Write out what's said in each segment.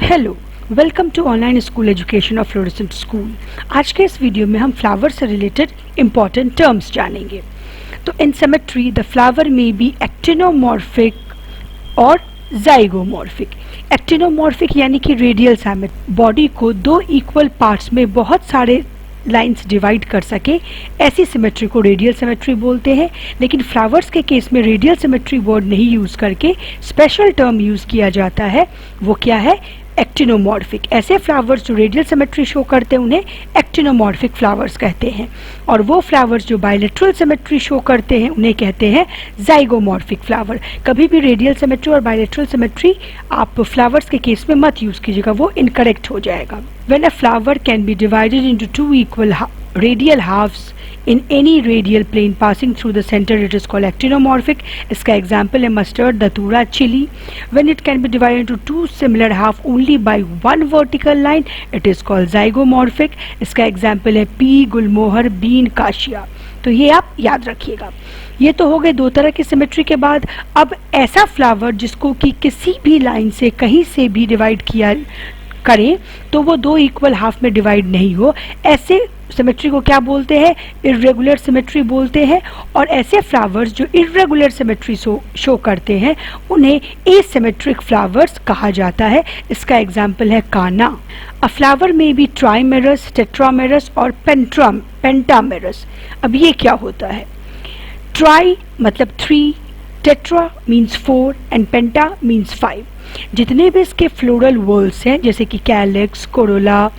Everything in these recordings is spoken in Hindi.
Hello, welcome to online school education of fluorescent school. आज के इस वीडियो में हम फ्लावर से रिलेटेड इंपॉर्टेंट टर्म्स जानेंगे। तो इन सिमेट्री द फ्लावर में बी एक्टिनोमॉर्फिक और जाइगोमॉर्फिक। एक्टिनोमॉर्फिक यानी कि रेडियल सिमेट्री, बॉडी को दो इक्वल पार्ट्स में बहुत सारे लाइंस डिवाइड कर सके, ऐसी सिमेट्री को रेडियल सिमेट्री बोलते हैं। लेकिन फ्लावर्स के केस में रेडियल सिमेट्री वर्ड नहीं यूज करके स्पेशल टर्म यूज किया जाता है। वो क्या है? एक्टिनोमॉर्फिक। ऐसे फ्लावर्स जो रेडियल सिमेट्री शो करते हैं उन्हें एक्टिनोमॉर्फिक फ्लावर्स कहते हैं, और वो फ्लावर्स जो बायलैटरल सिमेट्री शो करते हैं उन्हें कहते हैं जाइगोमॉर्फिक फ्लावर। कभी भी रेडियल सिमेट्री और बायलैटरल सिमेट्री आप फ्लावर्स के केस में मत यूज कीजिएगा, वो इनकरेक्ट हो जाएगा। When a flower can be divided into two equal radial halves in any radial plane passing through the center, it is called actinomorphic. इसका example है mustard, datura, chili. When it can be divided into two similar halves only by one vertical line, it is called zygomorphic. इसका example है pea, गुलमोहर, bean, काशिया। तो ये आप याद रखिएगा। ये तो हो गए दो तरह की सिमेट्री के बाद अब ऐसा फ्लावर जिसको कि किसी भी लाइन से कहीं से भी डिवाइड किया करें तो वो दो इक्वल हाफ में डिवाइड नहीं हो, ऐसे सिमेट्री को क्या बोलते हैं? इर्रेगुलर सिमेट्री बोलते हैं। और ऐसे फ्लावर्स जो इर्रेगुलर सिमेट्री शो करते हैं उन्हें एसिमेट्रिक फ्लावर्स कहा जाता है। इसका एग्जाम्पल है काना। अ फ्लावर में बी ट्राइमेरस, टेट्रामेरस और पेंटामेरस। अब ये क्या होता है? ट्राई मतलब 3, tetra means 4 and penta means 5। जितने भी इसके फ्लोरल वर्ल्स हैं जैसे कि कैलिक्स, कोरोला,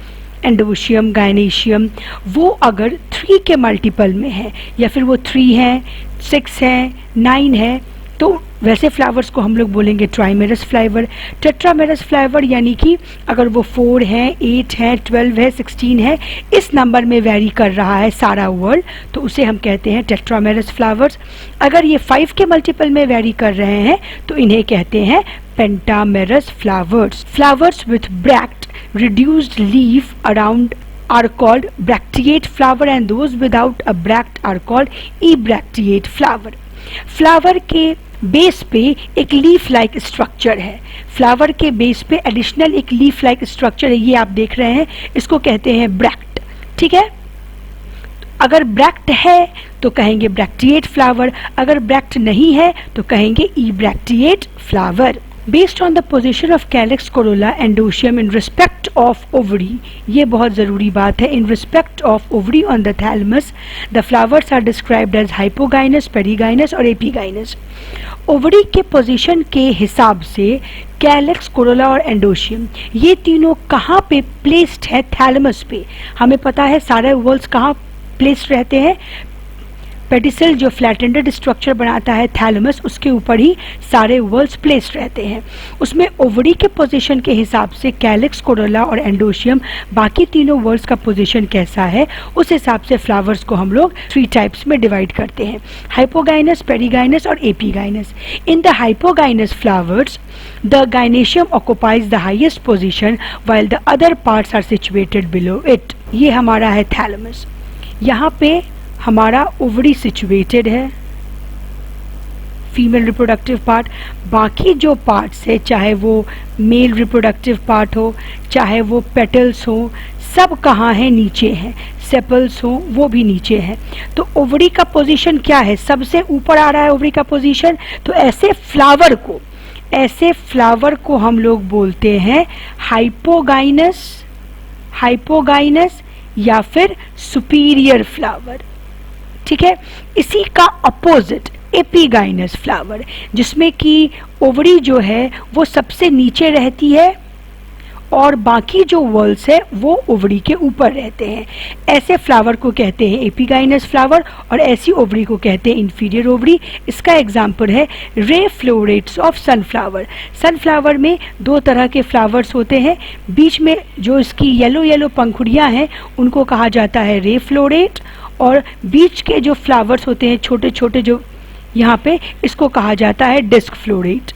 एंडोशियम, गायनेशियम, वो अगर 3 के मल्टीपल में है या फिर वो 3 है, 6 है, 9 है, तो वैसे फ्लावर्स को हम लोग बोलेंगे ट्राइमेरस फ्लावर। टेट्रामेरस फ्लावर यानी कि अगर वो 4 है, 8 है, 12 है, 16 है, इस नंबर में वेरी कर रहा है सारा वर्ल्ड, तो उसे हम कहते हैं टेट्रामेरस फ्लावर्स। अगर ये 5 के मल्टीपल में वेरी कर रहे हैं तो इन्हें कहते हैं pentamerous flowers. Flowers with bract reduced leaf around are called bracteate flower and those without a bract are called ebracteate flower. Flower के बेस पे एक लीफ लाइक स्ट्रक्चर है। फ्लावर के बेस पे एडिशनल एक लीफ लाइक स्ट्रक्चर है, ये आप देख रहे हैं, इसको कहते हैं ब्रैक्ट। ठीक है, अगर ब्रैक्ट है तो कहेंगे ब्रैक्टिएट फ्लावर, अगर ब्रैक्ट नहीं है तो कहेंगे ebracteate flower. Based on the position of calyx, corolla, endoecium in respect of ovary, ये बहुत ज़रूरी बात है, in respect of ovary on the thalamus, the flowers are described as hypogynous, perigynous और epigynous। ओवरी के पोजीशन के हिसाब से कैलिक्स, कोरोला और एंडोशियम ये तीनों कहाँ पे प्लेस्ड है? थैलेमस पे। हमें पता है सारे वर्ल्स कहाँ प्लेस्ड रहते हैं? पेडिसल जो फ्लैटेंडेड स्ट्रक्चर बनाता है थैलेमस, उसके ऊपर ही सारे वर्ल्स प्लेस्ड रहते हैं। उसमें ओवरी के पोजीशन के हिसाब से कैलिक्स, कोरोला और एंडोशियम, बाकी तीनों वर्ल्स का पोजीशन कैसा है उस हिसाब से फ्लावर्स को हम लोग 3 टाइप्स में डिवाइड करते हैं, हाइपोगाइनस, पेरिगाइनस और epigynous. In the hypogynous flowers the gynoecium occupies the highest position while the other parts are situated below it. ये हमारा है थैलेमस, यहाँ पे हमारा ओवरी सिचुएटेड है, फीमेल रिप्रोडक्टिव पार्ट। बाकी जो पार्ट्स है, चाहे वो मेल रिप्रोडक्टिव पार्ट हो, चाहे वो पेटल्स हो, सब कहाँ है? नीचे हैं। सेपल्स हो वो भी नीचे है। तो ओवरी का पोजीशन क्या है? सबसे ऊपर आ रहा है ओवरी का पोजीशन। तो ऐसे फ्लावर को हम लोग बोलते हैं हाइपोगाइनस या फिर सुपीरियर फ्लावर। ठीक है, इसी का अपोजिट एपीगाइनस फ्लावर, जिसमें कि ओवरी जो है वो सबसे नीचे रहती है और बाकी जो वर्ल्स है वो ओवरी के ऊपर रहते हैं। ऐसे फ्लावर को कहते हैं एपीगाइनस फ्लावर और ऐसी ओवरी को कहते हैं इंफीरियर ओवरी। इसका एग्जाम्पल है ray florets of sunflower. Sunflower में 2 तरह के फ्लावर्स होते हैं, बीच में जो इसकी येलो पंखुड़ियाँ हैं उनको कहा जाता है रे फ्लोरेट, और बीच के जो फ्लावर्स होते हैं छोटे छोटे जो यहाँ पे, इसको कहा जाता है डिस्क फ्लोरेट।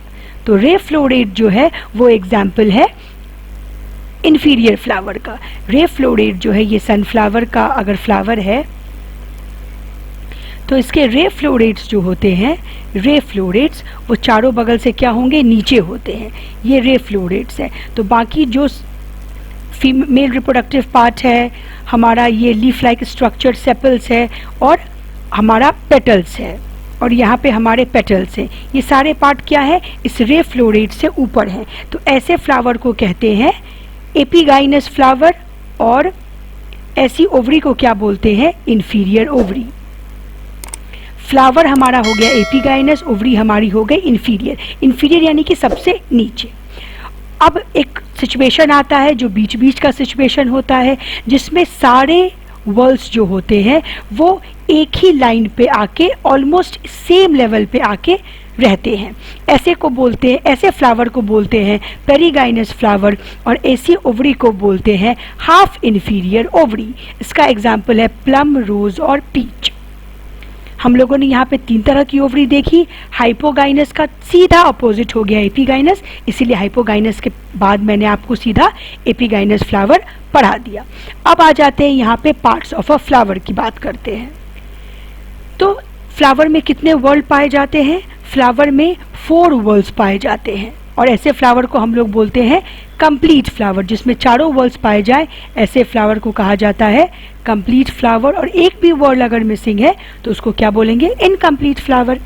तो रे फ्लोरेट जो है वो एग्जाम्पल है इंफीरियर फ्लावर का। रे फ्लोरेट जो है ये सनफ्लावर का अगर फ्लावर है तो इसके रे फ्लो रेट्स जो होते हैं, रे फ्लो रेट्स वो चारों बगल से क्या होंगे, नीचे होते हैं। ये रे फ्लो रेट्स है। तो बाकी जो फीमेल रिप्रोडक्टिव पार्ट है हमारा, ये लीफ लाइक स्ट्रक्चर सेपल्स है और हमारा पेटल्स है, और यहाँ पे हमारे पेटल्स हैं। ये सारे पार्ट क्या है, इस रे फ्लो रेट से ऊपर हैं। तो ऐसे फ्लावर को कहते हैं एपिगाइनस फ्लावर, और ऐसी ओवरी को क्या बोलते हैं, इंफीरियर ओवरी। फ्लावर हमारा हो गया एपिगाइनस, ओवरी हमारी हो गई इंफीरियर। इंफीरियर यानी कि सबसे नीचे। अब एक सिचुएशन आता है जो बीच बीच का सिचुएशन होता है, जिसमें सारे वर्ल्स जो होते हैं वो एक ही लाइन पे आके ऑलमोस्ट सेम लेवल पे आके रहते हैं। ऐसे को बोलते हैं, ऐसे फ्लावर को बोलते हैं पेरिगाइनस फ्लावर, और ऐसी ओवरी को बोलते हैं हाफ इंफीरियर ओवरी। इसका एग्जाम्पल है प्लम, रोज और पीच। हम लोगों ने यहाँ पे 3 तरह की ओवरी देखी। हाइपोगाइनस का सीधा अपोजिट हो गया एपिगाइनस, इसीलिए हाइपोगाइनस के बाद मैंने आपको सीधा एपिगाइनस फ्लावर पढ़ा दिया। अब आ जाते हैं यहाँ पे पार्ट्स ऑफ अ फ्लावर की बात करते हैं। तो फ्लावर में कितने वर्ल्ड पाए जाते हैं, फ्लावर में 4 वर्ल्ड्स पाए जाते हैं, और ऐसे फ्लावर को हम लोग बोलते हैं कंप्लीट फ्लावर। जिसमें चारों वर्ल्ड्स पाए जाए ऐसे फ्लावर को कहा जाता है कंप्लीट फ्लावर, और एक भी वर्ड अगर मिसिंग है तो उसको क्या बोलेंगे, इनकम्प्लीट फ्लावर।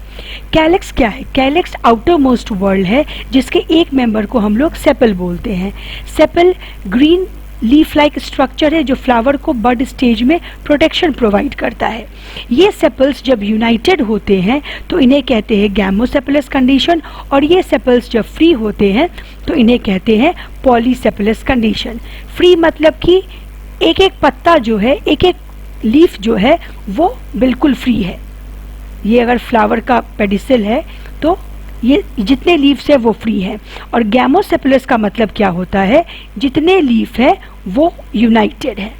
कैलिक्स क्या है, कैलिक्स आउटर मोस्ट वर्ल्ड है, जिसके एक मेंबर को हम लोग सेपल बोलते हैं। Sepal green leaf like structure है जो फ्लावर को बड स्टेज में प्रोटेक्शन प्रोवाइड करता है। ये सेपल्स जब यूनाइटेड होते हैं तो इन्हें कहते हैं गैमोसेपलस कंडीशन, और ये सेपल्स जब फ्री होते हैं तो इन्हें कहते हैं पॉलीसेपलस कंडीशन। फ्री मतलब कि एक एक पत्ता जो है, एक एक लीफ जो है वो बिल्कुल फ्री है। ये अगर फ्लावर का पेडिसल है तो ये जितने लीव्स है वो फ्री है। और गैमोसेपलस का मतलब क्या होता है, जितने लीफ है वो यूनाइटेड है।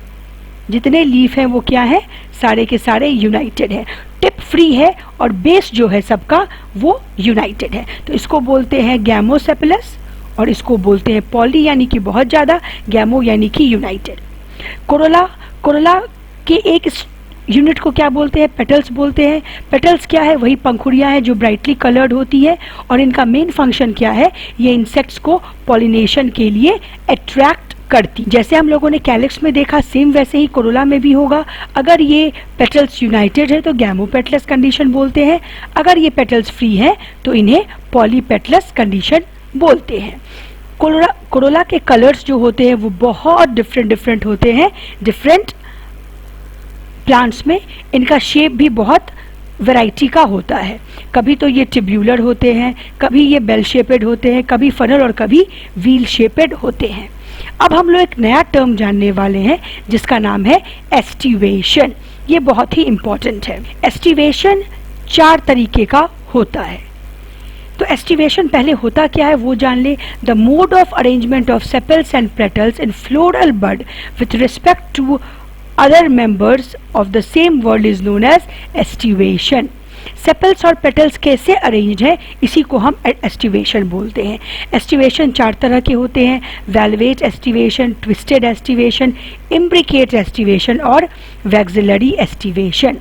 जितने लीफ हैं वो क्या है, सारे के सारे यूनाइटेड है। टिप फ्री है और बेस जो है सबका वो यूनाइटेड है। तो इसको बोलते हैं गैमोसेपलस, और इसको बोलते हैं पॉली यानी कि बहुत ज़्यादा, गैमो यानी कि यूनाइटेड। कोरोला, कोरोला के एक यूनिट को क्या बोलते हैं, पेटल्स बोलते हैं। पेटल्स क्या है, वही पंखुड़ियाँ हैं जो ब्राइटली कलर्ड होती है, और इनका मेन फंक्शन क्या है, ये इंसेक्ट्स को पॉलिनेशन के लिए अट्रैक्ट करती। जैसे हम लोगों ने कैलिक्स में देखा, सेम वैसे ही कोरोला में भी होगा। अगर ये पेटल्स यूनाइटेड है तो गैमोपेटलस कंडीशन बोलते हैं, अगर ये पेटल्स फ्री है तो इन्हें पॉलीपेटलस कंडीशन बोलते हैं। कोरोला के कलर्स जो होते हैं वो बहुत डिफरेंट होते हैं डिफरेंट प्लांट्स में। इनका शेप भी बहुत वैरायटी का होता है। कभी तो ये ट्यूब्यूलर होते हैं, कभी ये बेल शेपेड होते हैं, कभी फनल और कभी व्हील शेपेड होते हैं। अब हम लोग एक नया टर्म जानने वाले हैं जिसका नाम है एस्टिवेशन। ये बहुत ही इंपॉर्टेंट है। एस्टिवेशन 4 तरीके का होता है। तो एस्टिवेशन पहले होता क्या है वो जान ले। The mode of arrangement of sepals and petals in floral bud with respect to other members of the same word is known as estivation. Sepals और पेटल्स कैसे अरेंज है इसी को हम एस्टिवेशन बोलते हैं। एस्टिवेशन 4 तरह के होते हैं, velvet aestivation, twisted aestivation, imbricate aestivation और वैक्सिलरी एस्टिवेशन।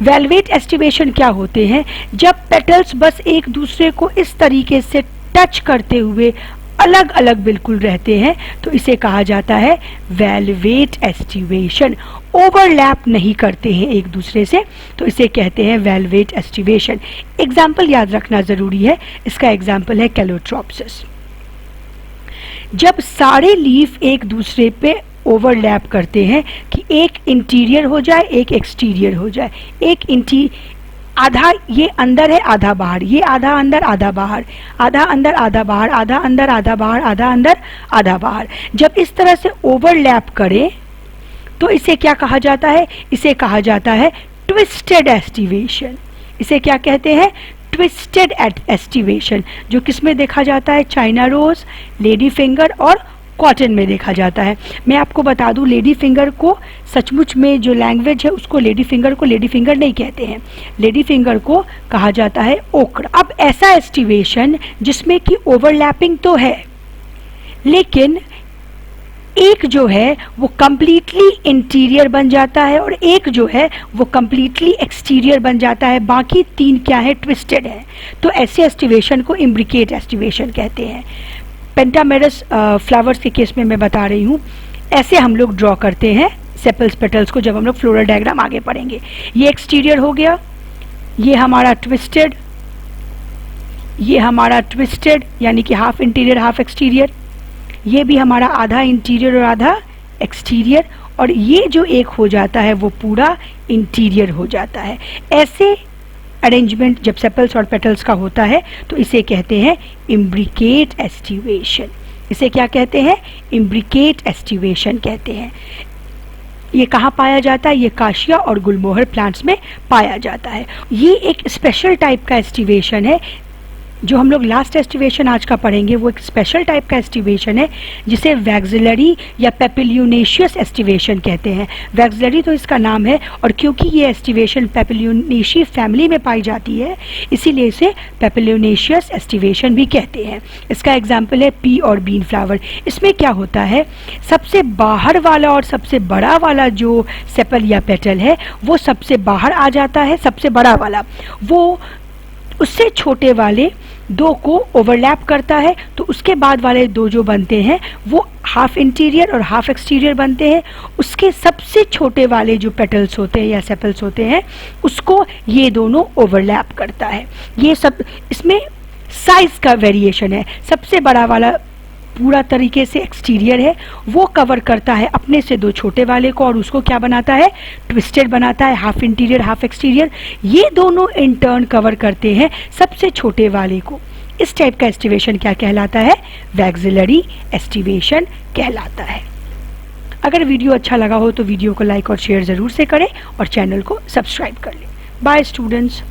वेलवेट एस्टिवेशन क्या होते हैं, जब पेटल्स बस एक दूसरे को इस तरीके से टच करते हुए अलग अलग बिल्कुल रहते हैं तो इसे कहा जाता है वेलवेट एस्टिवेशन। ओवरलैप नहीं करते हैं एक दूसरे से तो इसे कहते हैं वेलवेट एस्टिवेशन। एग्जाम्पल याद रखना जरूरी है, इसका एग्जाम्पल है कैलोट्रोप्सिस। जब सारे लीफ एक दूसरे पे ओवरलैप करते हैं कि एक इंटीरियर हो जाए एक एक्सटीरियर हो जाए, एक आधा ये अंदर है आधा बाहर, ये आधा अंदर आधा बाहर, आधा अंदर आधा बाहर, आधा अंदर आधा बाहर, आधा अंदर आधा बाहर, जब इस तरह से ओवरलैप करे तो इसे क्या कहा जाता है, इसे कहा जाता है ट्विस्टेड एस्टिवेशन। इसे क्या कहते हैं, ट्विस्टेड एस्टिवेशन, जो किसमें देखा जाता है, चाइना रोज, लेडी फिंगर और कॉटन में देखा जाता है। मैं आपको बता दूं लेडी फिंगर को सचमुच में जो लैंग्वेज है उसको लेडी फिंगर को लेडी फिंगर नहीं कहते हैं, लेडी फिंगर को कहा जाता है ओक्र। अब ऐसा एस्टिवेशन जिसमें कि ओवरलैपिंग तो है लेकिन एक जो है वो कंप्लीटली इंटीरियर बन जाता है और एक जो है वो कंप्लीटली एक्सटीरियर बन जाता है, बाकी तीन क्या है, ट्विस्टेड है। तो ऐसे एस्टिवेशन को इम्ब्रिकेट एस्टिवेशन कहते हैं। पेंटामेरस फ्लावर्स के केस में मैं बता रही हूँ, ऐसे हम लोग ड्रॉ करते हैं सेपल्स पेटल्स को जब हम लोग फ्लोरल डायग्राम आगे पढ़ेंगे। ये एक्सटीरियर हो गया, ये हमारा ट्विस्टेड, ये हमारा ट्विस्टेड यानी कि हाफ इंटीरियर हाफ एक्सटीरियर, ये भी हमारा आधा इंटीरियर और आधा एक्सटीरियर, और ये जो एक हो जाता है वो पूरा इंटीरियर हो जाता है। ऐसे अरेंजमेंट जब सेपल्स और पेटल्स का होता है तो इसे कहते हैं इम्ब्रिकेट एस्टिवेशन। इसे क्या कहते हैं, इम्ब्रिकेट एस्टिवेशन कहते हैं। ये कहाँ पाया जाता है, ये काशिया और गुलमोहर प्लांट्स में पाया जाता है। ये एक स्पेशल टाइप का एस्टिवेशन है। जो हम लोग लास्ट एस्टिवेशन आज का पढ़ेंगे वो एक स्पेशल टाइप का एस्टिवेशन है जिसे वैक्सिलरी या पेपिल्यूनेशियस एस्टिवेशन कहते हैं। वैक्सिलरी तो इसका नाम है, और क्योंकि ये एस्टिवेशन पेपिल्यूनेशियस फैमिली में पाई जाती है इसीलिए इसे पेपिल्यूनेशियस एस्टिवेशन भी कहते हैं। इसका एग्जाम्पल है पी और बीन फ्लावर। इसमें क्या होता है, सबसे बाहर वाला और सबसे बड़ा वाला जो सेपल या पेटल है वो सबसे बाहर आ जाता है, सबसे बड़ा वाला वो उससे छोटे वाले दो को ओवरलैप करता है, तो उसके बाद वाले दो जो बनते हैं वो हाफ इंटीरियर और हाफ एक्सटीरियर बनते हैं। उसके सबसे छोटे वाले जो पेटल्स होते हैं या सेपल्स होते हैं उसको ये दोनों ओवरलैप करता है। ये सब इसमें साइज का वेरिएशन है। सबसे बड़ा वाला पूरा तरीके से एक्सटीरियर है, वो कवर करता है अपने से दो छोटे वाले को और उसको क्या बनाता है, ट्विस्टेड बनाता है, हाफ इंटीरियर हाफ एक्सटीरियर। ये दोनों इन टर्न कवर करते हैं सबसे छोटे वाले को। इस टाइप का एस्टिवेशन क्या कहलाता है, वैक्सिलरी एस्टिवेशन कहलाता है। अगर वीडियो अच्छा लगा हो तो वीडियो को लाइक और शेयर ज़रूर से करें और चैनल को सब्सक्राइब कर लें। Bye students.